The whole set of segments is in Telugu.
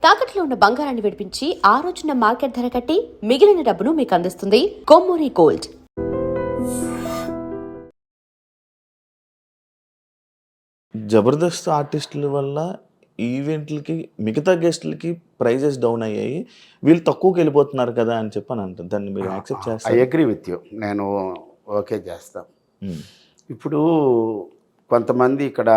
తాకట్లో ఉన్న బంగారాన్ని విడిపించి ఆ రోజున మార్కెట్ ధర కట్టి మిగిలిన డబ్బును మీకు అందిస్తుంది కొమ్మూరి గోల్డ్. జబర్దస్త్ ఆర్టిస్టుల వల్ల ఈవెంట్లకి మిగతా గెస్టులకి ప్రైజెస్ డౌన్ అయ్యాయి, వీళ్ళు తక్కువకి వెళ్ళిపోతున్నారు కదా అని చెప్పని అంటారు. దాన్ని మీరు యాక్సెప్ట్ ఐ చేస్తారు? Agree with you. నేను ఓకే చేస్తాను. ఇప్పుడు కొంతమంది ఇక్కడ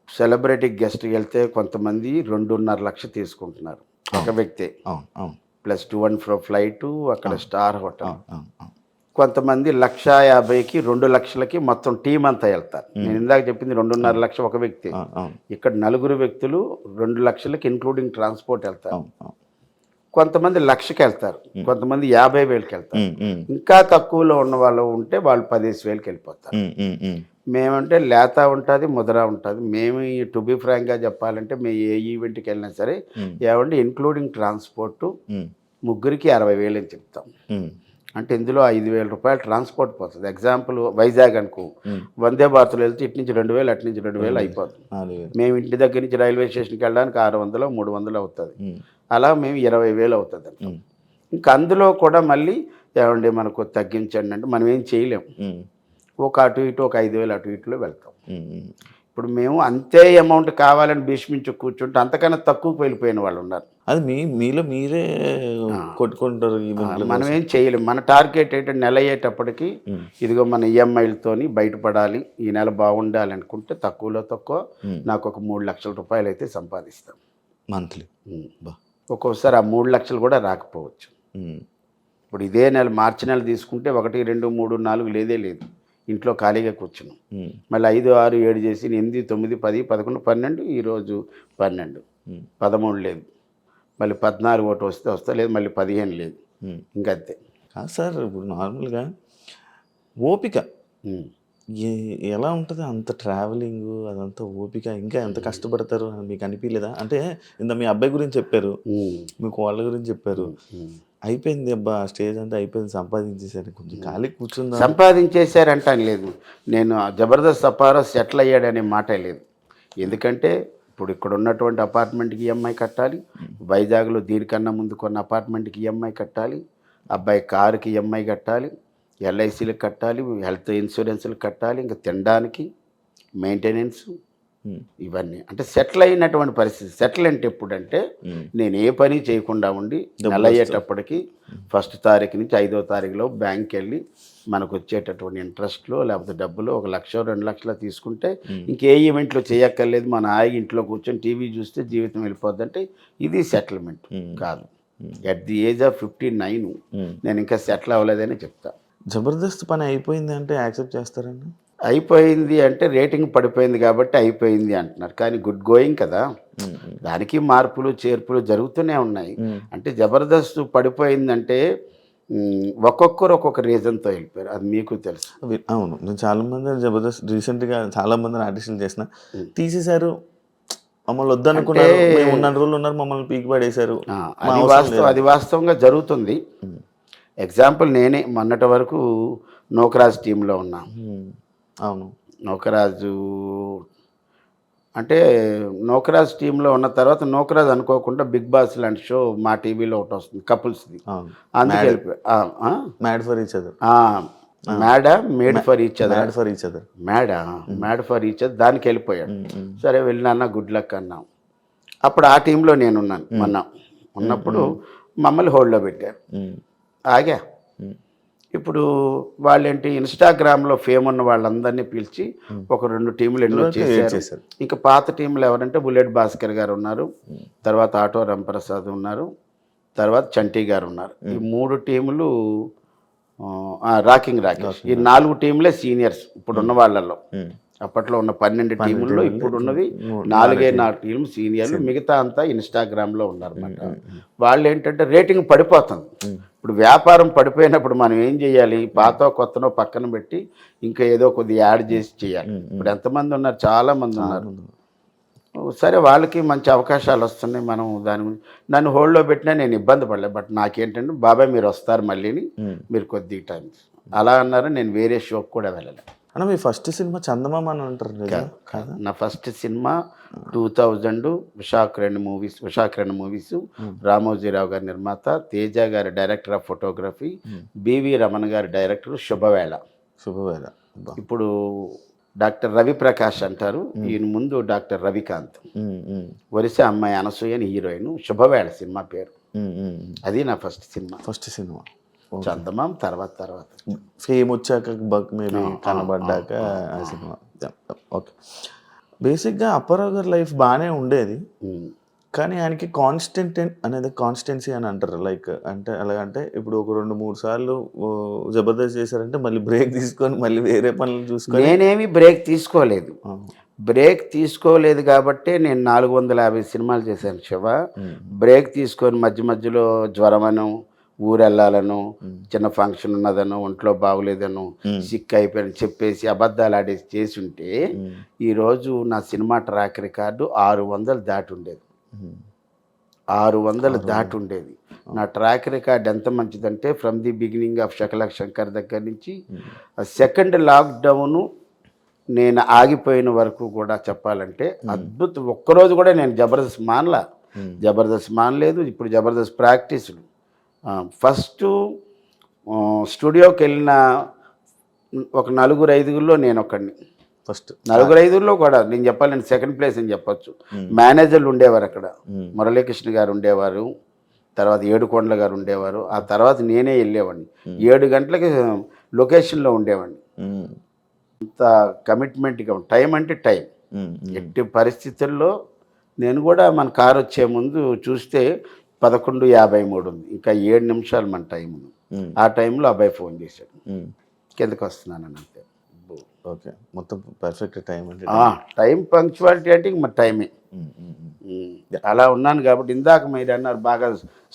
సెలబ్రిటీ గెస్ట్ వెళ్తే కొంతమంది 2.5 లక్షలు తీసుకుంటున్నారు ఒక వ్యక్తి, plus to and fro flight, అక్కడ స్టార్ హోటల్. కొంతమంది 1,50,000కి 2 లక్షలకి మొత్తం టీం అంతా వెళ్తారు. నేను ఇందాక చెప్పింది 2.5 లక్షలు ఒక వ్యక్తి, ఇక్కడ 4 వ్యక్తులు 2 లక్షలకి ఇన్క్లూడింగ్ ట్రాన్స్పోర్ట్ వెళ్తారు. కొంతమంది 1,00,000కి వెళ్తారు, కొంతమంది 50,000కి వెళ్తారు. ఇంకా తక్కువలో ఉన్న వాళ్ళు ఉంటే వాళ్ళు 15,000కి వెళ్ళిపోతారు. మేమంటే లేత ఉంటుంది, ముద్ర ఉంటుంది. మేము టు బి ఫ్రాంక్గా చెప్పాలంటే మేము ఏ ఈవెంట్కి వెళ్ళినా సరే ఏమంటే ఇన్క్లూడింగ్ ట్రాన్స్పోర్టు ముగ్గురికి 60,000 అని చెప్తాం. అంటే ఇందులో 5,000 రూపాయలు ట్రాన్స్పోర్ట్ పోతుంది. ఎగ్జాంపుల్ వైజాగ్ అనుకో, వందే భారత్లో వెళ్తే ఇటు నుంచి 2,000, అటు నుంచి 2,000 అయిపోతుంది. మేము ఇంటి దగ్గర నుంచి రైల్వే స్టేషన్కి వెళ్ళడానికి 600, 300 అవుతుంది. అలా మేము 20,000 అవుతుంది అంటాం. ఇంకా అందులో కూడా మళ్ళీ ఏమండి మనకు తగ్గించండి అంటే మనం ఏం చేయలేము. ఒక అటు ఇటు ఒక 5,000 అటు ఇటులో వెళ్తాం. ఇప్పుడు మేము అంతే అమౌంట్ కావాలని భీష్మించి కూర్చుంటే అంతకన్నా తక్కువకి వెళ్ళిపోయిన వాళ్ళు ఉన్నారు. అది మీలో మీరే కొట్టుకుంటారు. మనం ఏం చేయలేము. మన టార్గెట్ ఏంటంటే నెల అయ్యేటప్పటికి ఇదిగో మన ఈఎంఐలతోని బయటపడాలి, ఈ నెల బాగుండాలి అనుకుంటే తక్కువలో తక్కువ నాకు ఒక 3 లక్షల రూపాయలు అయితే సంపాదిస్తాం మంత్లీ. ఒక్కోసారి ఆ 3 లక్షలు కూడా రాకపోవచ్చు. ఇప్పుడు ఇదే నెల మార్చి నెల తీసుకుంటే 1, 2, 3, 4 లేదే లేదు. ఇంట్లో ఖాళీగా కూర్చున్నాం. మళ్ళీ 5, 6, 7 చేసి 8, 9, 10, 11, 12, ఈరోజు 12, 13 లేదు. మళ్ళీ 14 ఒకటి వస్తే లేదు, మళ్ళీ 15 లేదు. ఇంకంతే సార్. ఇప్పుడు నార్మల్గా ఓపిక ఎలా ఉంటుంది? అంత ట్రావెలింగ్ అదంతా ఓపిక, ఇంకా ఎంత కష్టపడతారు మీకు అనిపించలేదా? అంటే ఇంత మీ అబ్బాయి గురించి చెప్పారు, మీకు వాళ్ళ గురించి చెప్పారు, అయిపోయింది అబ్బా స్టేజ్ అంతా అయిపోయింది, సంపాదించేసారు, కొంచెం ఖాళీ కూర్చుందా? సంపాదించేశారంటాను లేదు. నేను జబర్దస్త్ అపారో సెటిల్ అయ్యాడనే మాట లేదు. ఎందుకంటే ఇప్పుడు ఇక్కడ ఉన్నటువంటి అపార్ట్మెంట్కి ఈఎంఐ కట్టాలి, వైజాగ్లో దీనికన్నా ముందు కొన్న అపార్ట్మెంట్కి ఈఎంఐ కట్టాలి, అబ్బాయి కారుకి ఈఎంఐ కట్టాలి, ఎల్ఐసీలకు కట్టాలి, హెల్త్ ఇన్సూరెన్స్లకు కట్టాలి, ఇంకా తినడానికి మెయింటెనెన్స్, ఇవన్నీ. అంటే సెటిల్ అయినటువంటి పరిస్థితి. సెటిల్ అంటే ఎప్పుడంటే నేను ఏ పని చేయకుండా ఉండి నెల అయ్యేటప్పటికి 1వ తారీఖు నుంచి 5వ తారీఖులో బ్యాంక్కి వెళ్ళి మనకు వచ్చేటటువంటి ఇంట్రెస్ట్లో లేకపోతే డబ్బులు 1 లక్ష 2 లక్షలు తీసుకుంటే ఇంకే ఈవెంట్లో చేయక్కర్లేదు, మన హాయిగా ఇంట్లో కూర్చొని టీవీ చూస్తే జీవితం వెళ్ళిపోద్ది. అంటే ఇది సెటిల్మెంట్ కాదు. ఎట్ ది ఏజ్ ఆఫ్ 59 నేను ఇంకా సెటిల్ అవ్వలేదని చెప్తా. జబర్దస్త్ పని అయిపోయింది అంటే యాక్సెప్ట్ చేస్తారండి? అయిపోయింది అంటే రేటింగ్ పడిపోయింది కాబట్టి అయిపోయింది అంటున్నారు, కానీ గుడ్ గోయింగ్ కదా, దానికి మార్పులు చేర్పులు జరుగుతూనే ఉన్నాయి. అంటే జబర్దస్త్ పడిపోయిందంటే ఒక్కొక్కరు ఒక్కొక్క రీజన్తో వెళ్ళిపోయారు, అది మీకు తెలుసు. అవును, నేను చాలామంది జబర్దస్త్ రీసెంట్గా చాలామంది ఆర్టిస్టులు చేసిన తీసేశారు, మమ్మల్ని వద్దనుకున్నారు, మేము ఉన్న రోజులు ఉన్నారు, మమ్మల్ని పీకి పడేశారు. అది వాస్తవంగా జరుగుతుంది. ఎగ్జాంపుల్ నేనే మొన్నటి వరకు నోకరాజ్ టీంలో ఉన్నా. అవును, నోకరాజు అంటే నోకరాజ్ టీంలో ఉన్న తర్వాత నోకరాజ్ అనుకోకుండా బిగ్ బాస్ లాంటి షో మా టీవీలో ఒకటి వస్తుంది కపుల్స్ది, అందుకే వెళ్ళిపోయా. Mad for each other, made for each other, mad for each other, దానికి వెళ్ళిపోయాడు. సరే వెళ్ళినా గుడ్ లక్ అన్నాం. అప్పుడు ఆ టీంలో నేనున్నాను. ఉన్నప్పుడు మమ్మల్ని హోల్డ్లో పెట్టారు, ఆగా. ఇప్పుడు వాళ్ళేంటి ఇన్స్టాగ్రామ్లో ఫేమ్ ఉన్న వాళ్ళందరినీ పిలిచి ఒక 2 టీములు ఎన్నో చేశారు. ఇంకా పాత టీంలు ఎవరంటే బుల్లెట్ భాస్కర్ గారు ఉన్నారు, తర్వాత ఆటో రంప్రసాద్ ఉన్నారు, తర్వాత చంటి గారు ఉన్నారు. ఈ 3 టీములు రాకింగ్ రాకేష్, ఈ 4 టీంలే సీనియర్స్ ఇప్పుడున్న వాళ్ళల్లో. అప్పట్లో ఉన్న 12 టీముల్లో ఇప్పుడున్నవి 4 టీంలు సీనియర్లు, మిగతా అంతా ఇన్స్టాగ్రామ్లో ఉన్నారన్నమాట. వాళ్ళు ఏంటంటే రేటింగ్ పడిపోతుంది. ఇప్పుడు వ్యాపారం పడిపోయినప్పుడు మనం ఏం చేయాలి? పాత కొత్తనో పక్కన పెట్టి ఇంకా ఏదో కొద్దిగా యాడ్ చేసి చేయాలి. ఇప్పుడు ఎంతమంది ఉన్నారు? చాలామంది ఉన్నారు. సరే, వాళ్ళకి మంచి అవకాశాలు వస్తున్నాయి. మనం దాని గురించి నన్ను హోల్డ్లో పెట్టినా నేను ఇబ్బంది పడలేదు. బట్ నాకేంటంటే బాబాయ్ మీరు వస్తారు మళ్ళీని, మీరు కొద్దిగా టైం అలా అన్నారు. నేను వేరే షోకి కూడా వెళ్ళలేదు. అన్న మీ ఫస్ట్ సినిమా చందమామ అని అంటారు నిజం కాదా? నా first cinema 2000 Ushakiran movies, Ramoji Rao గారి నిర్మాత, తేజ గారి director of photography, B V Ramana గారి డైరెక్టర్, శుభవేళ. ఇప్పుడు డాక్టర్ రవి ప్రకాష్ అంటారు, ఈయన ముందు డాక్టర్ రవికాంత్, వరిస అమ్మాయి అనసూయ అని హీరోయిన్. శుభవేళ సినిమా పేరు. అది నా ఫస్ట్ సినిమా. చందమామ తర్వాత ఫేమ్ వచ్చాక మేబీ కనబడ్డాక ఆ సినిమా. ఓకే. బేసిక్గా అప్పారావు గారి లైఫ్ బాగానే ఉండేది, కానీ ఆయనకి కాన్స్టెన్సీ అని అంటారు. లైక్ అంటే ఎలాగంటే ఇప్పుడు ఒక 2-3 సార్లు జబర్దస్త్ చేశారంటే మళ్ళీ బ్రేక్ తీసుకొని మళ్ళీ వేరే పనులు చూసుకొని. నేనేమి బ్రేక్ తీసుకోలేదు కాబట్టి నేను 450 సినిమాలు చేశాను శివ. బ్రేక్ తీసుకొని మధ్యలో జ్వరమను, ఊరెళ్ళాలను, చిన్న ఫంక్షన్ ఉన్నదను, ఒంట్లో బాగులేదను, సిక్ అయిపోయాను చెప్పేసి అబద్ధాలు ఆడేసి చేసి ఉంటే ఈరోజు నా సినిమా ట్రాక్ రికార్డు 600 దాటి ఉండేది. 600 దాటి ఉండేది. నా ట్రాక్ రికార్డ్ ఎంత మంచిదంటే from the beginning of Shakalaka Shankar దగ్గర నుంచి సెకండ్ లాక్డౌను నేను ఆగిపోయిన వరకు కూడా చెప్పాలంటే అద్భుతం. ఒక్కరోజు కూడా నేను జబర్దస్త్ మానలేదు. ఇప్పుడు జబర్దస్త్ ప్రాక్టీసులు. ఫస్ట్ స్టూడియోకి వెళ్ళిన ఒక 4-5 నేను ఒకడిని. ఫస్ట్ 4-5 కూడా నేను చెప్పాలి, నేను సెకండ్ ప్లేస్ అని చెప్పొచ్చు. మేనేజర్లు ఉండేవారు అక్కడ. మురళీకృష్ణ గారు ఉండేవారు, తర్వాత ఏడుకొండల గారు ఉండేవారు. ఆ తర్వాత నేనే వెళ్ళేవాడిని. 7 గంటలకి లొకేషన్లో ఉండేవాడిని. అంత కమిట్మెంట్గా టైం అంటే టైం. ఎట్టి పరిస్థితుల్లో నేను కూడా మన కారు వచ్చే ముందు చూస్తే 11:53 ఉంది. ఇంకా 7 నిమిషాలు మన టైం ఉంది. ఆ టైంలో అబ్బాయి ఫోన్ చేశాడు, కిందకి వస్తున్నానని. అంతే. ఓకే. మొత్తం పర్ఫెక్ట్ టైం అంటే టైం పంక్చువాలిటీ అంటే మరి టైమే. అలా ఉన్నాను కాబట్టి ఇందాక మీరు అన్నారు బాగా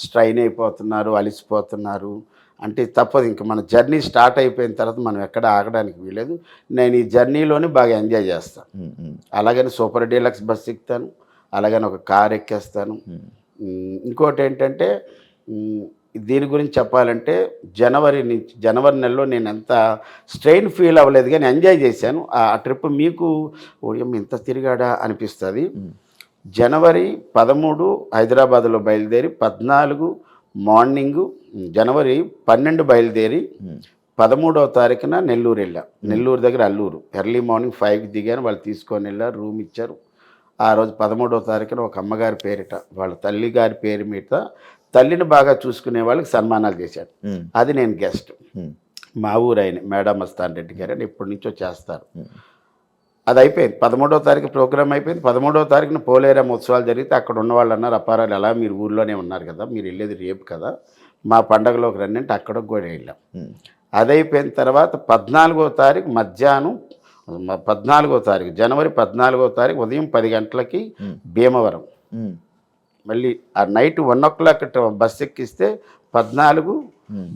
స్ట్రైన్ అయిపోతున్నారు, అలిసిపోతున్నారు అంటే తప్పదు. ఇంకా మన జర్నీ స్టార్ట్ అయిపోయిన తర్వాత మనం ఎక్కడ ఆగడానికి వీలేదు. నేను ఈ జర్నీలోనే బాగా ఎంజాయ్ చేస్తాను. అలాగని సూపర్ డీలక్స్ బస్ ఎక్కుతాను, అలాగని ఒక కార్ ఎక్కేస్తాను. ఇంకోటి ఏంటంటే దీని గురించి చెప్పాలంటే జనవరి నెలలో నేను ఎంత స్ట్రెయిన్ ఫీల్ అవ్వలేదు, కానీ ఎంజాయ్ చేశాను. ఆ ట్రిప్ మీకు ఇంత తిరిగాడా అనిపిస్తుంది. జనవరి 13 హైదరాబాద్లో బయలుదేరి 14 మార్నింగు, జనవరి 12 బయలుదేరి 13వ తారీఖున నెల్లూరు వెళ్ళా. నెల్లూరు దగ్గర అల్లూరు ఎర్లీ మార్నింగ్ 5కి దిగాను. వాళ్ళు తీసుకొని వెళ్ళారు, రూమ్ ఇచ్చారు. ఆ రోజు 13వ తారీఖున ఒక అమ్మగారి పేరిట, వాళ్ళ తల్లి గారి పేరు మీద తల్లిని బాగా చూసుకునే వాళ్ళకి సన్మానాలు చేశాడు. అది నేను గెస్ట్. మా ఊరు ఆయన మేడం మస్తాన్ రెడ్డి గారు అని ఎప్పటి నుంచో చేస్తారు. అది అయిపోయింది. 13వ తారీఖు ప్రోగ్రామ్ అయిపోయింది. 13వ తారీఖున పోలేరమ్మ ఉత్సవాలు జరిగితే అక్కడ ఉన్న వాళ్ళు అన్నారు, అప్పారాలు ఎలా మీరు ఊర్లోనే ఉన్నారు కదా, మీరు వెళ్ళేది రేపు కదా, మా పండగలోకి రండి అంటే అక్కడికి కూడా వెళ్ళాం. అది అయిపోయిన తర్వాత 14వ తారీఖు మధ్యాహ్నం, 14వ తారీఖు జనవరి 14వ తారీఖు ఉదయం 10 గంటలకి భీమవరం. మళ్ళీ ఆ నైట్ 1 o'clock బస్ ఎక్కిస్తే 14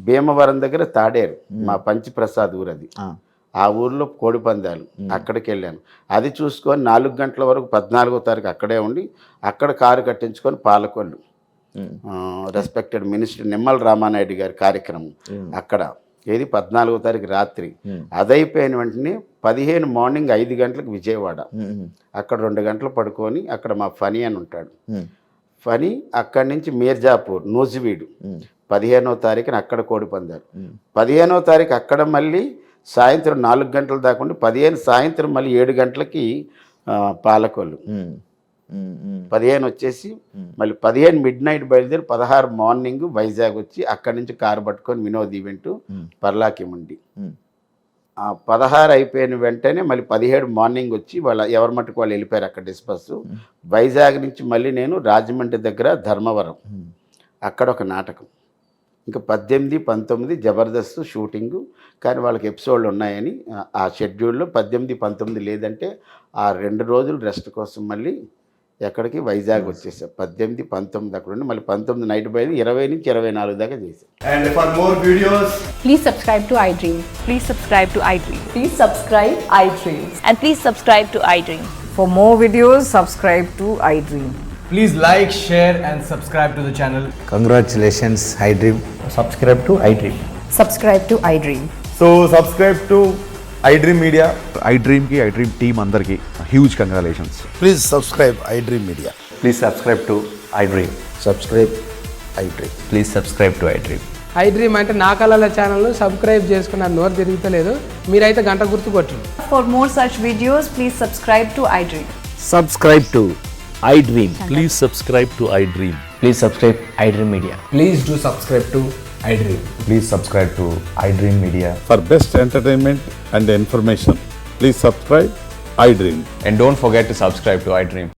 భీమవరం దగ్గర తాడేరు, మా పంచప్రసాద్ ఊరు అది. ఆ ఊర్లో కోడి పందాలు, అక్కడికి వెళ్ళాను. అది చూసుకొని 4 గంటల వరకు 14వ తారీఖు అక్కడే ఉండి అక్కడ కారు కట్టించుకొని పాలకొల్లు రెస్పెక్టెడ్ మినిస్టర్ నిమ్మల రామానాయుడు గారి కార్యక్రమం అక్కడ. ఏది 14వ తారీఖు రాత్రి. అదైపోయిన వెంటనే 15 మార్నింగ్ 5 గంటలకు విజయవాడ. అక్కడ 2 గంటలు పడుకొని అక్కడ మా ఫనీ అని ఉంటాడు. ఫనీ అక్కడి నుంచి మీర్జాపూర్ నూజివీడు 15వ తారీఖున అక్కడ కోడి పందాలు. 15వ తారీఖు అక్కడ మళ్ళీ సాయంత్రం 4 గంటల దాకా ఉండి 15 సాయంత్రం మళ్ళీ 7 గంటలకి పాలకొల్లు. 15 వచ్చేసి మళ్ళీ 15 midnight బయలుదేరి 16 మార్నింగ్ వైజాగ్ వచ్చి అక్కడి నుంచి కారు పట్టుకొని వినోద్ ఈవెంట్ పర్లాకిముండి. 16 అయిపోయిన వెంటనే మళ్ళీ 17 మార్నింగ్ వచ్చి వాళ్ళ ఎవరి మట్టుకు వాళ్ళు వెళ్ళిపోయారు అక్కడ డిస్పస్. వైజాగ్ నుంచి మళ్ళీ నేను రాజమండ్రి దగ్గర ధర్మవరం అక్కడ ఒక నాటకం. ఇంకా 18, 19 జబర్దస్త్ షూటింగు, కానీ వాళ్ళకి ఎపిసోడ్లు ఉన్నాయని ఆ షెడ్యూల్లో 18, 19 లేదంటే ఆ 2 రోజులు రెస్ట్ కోసం మళ్ళీ ఎక్కడికి వైజాగ్ వచ్చేసాం. 18, 19 అక్కడ ఉండి మళ్ళీ 19 నైట్ బయలు 20 నుంచి 24 దాకా చేసాం. And for more videos, please subscribe to iDream. Please subscribe to iDream. Please subscribe iDream. And please subscribe to iDream. For more videos, subscribe to iDream. please like, share and subscribe to the channel. Congratulations, iDream. Subscribe to iDream. Subscribe to iDream. So subscribe to iDream Media. IDream team అందరికీ huge congratulations. Please subscribe iDream Media. Please subscribe to iDream. Subscribe iDream. Please subscribe to iDream. iDream అంటే నా కళల ఛానల్ సబ్స్క్రైబ్ చేసుకున్న నోరు తిరుగుతలేదు, మీరైతే గంట గుర్తు కొట్టండి. For more such videos, please subscribe to iDream. Subscribe to iDream. Please subscribe to I dream. Please subscribe iDream Media. Please do subscribe to iDream. Please subscribe to iDream Media. For best entertainment and information, please subscribe iDream. And don't forget to subscribe to iDream.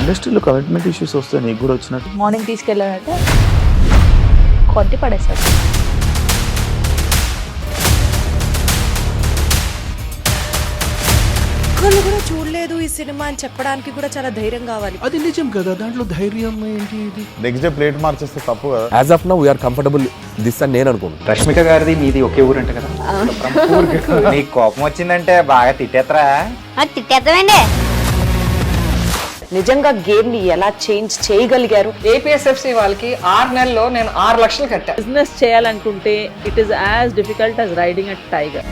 ఇండస్ట్రీలో కమిట్మెంట్ ఇష్యూస్ వస్తే నీకు కూడా వచ్చినట్టు? మార్నింగ్ తీసుకెళ్ళాలంటే కొట్టి పడేస్తారు. ఒక్కళ్ళు కూడా చూడలేదు ఈ సినిమా అని చెప్పడానికి కూడా చాలా ధైర్యం కావాలి. అది నిజం కదా, దాంట్లో ధైర్యం ఏంటి? ఇది నెక్స్ట్ డే ప్లేట్ మార్చేస్తే తప్పు కదా. As of now, we are comfortable this అని నేను అనుకుంటున్నాను. రష్మిక గారిది మీది ఒకే ఊరంట కదా? నీకు కోపం వచ్చిందంటే బాగా తిట్టేత్తరా? తిట్టేద్దామండి. నిజంగా గేమ్ ని ఎలా చేంజ్ చేయగలిగారు? ఏపీఎస్ఎఫ్సి వాళ్ళకి 6 నెలల్లో నేను 6 లక్షలు కట్టా. బిజినెస్ చేయాలనుకుంటే it is as difficult as riding a tiger.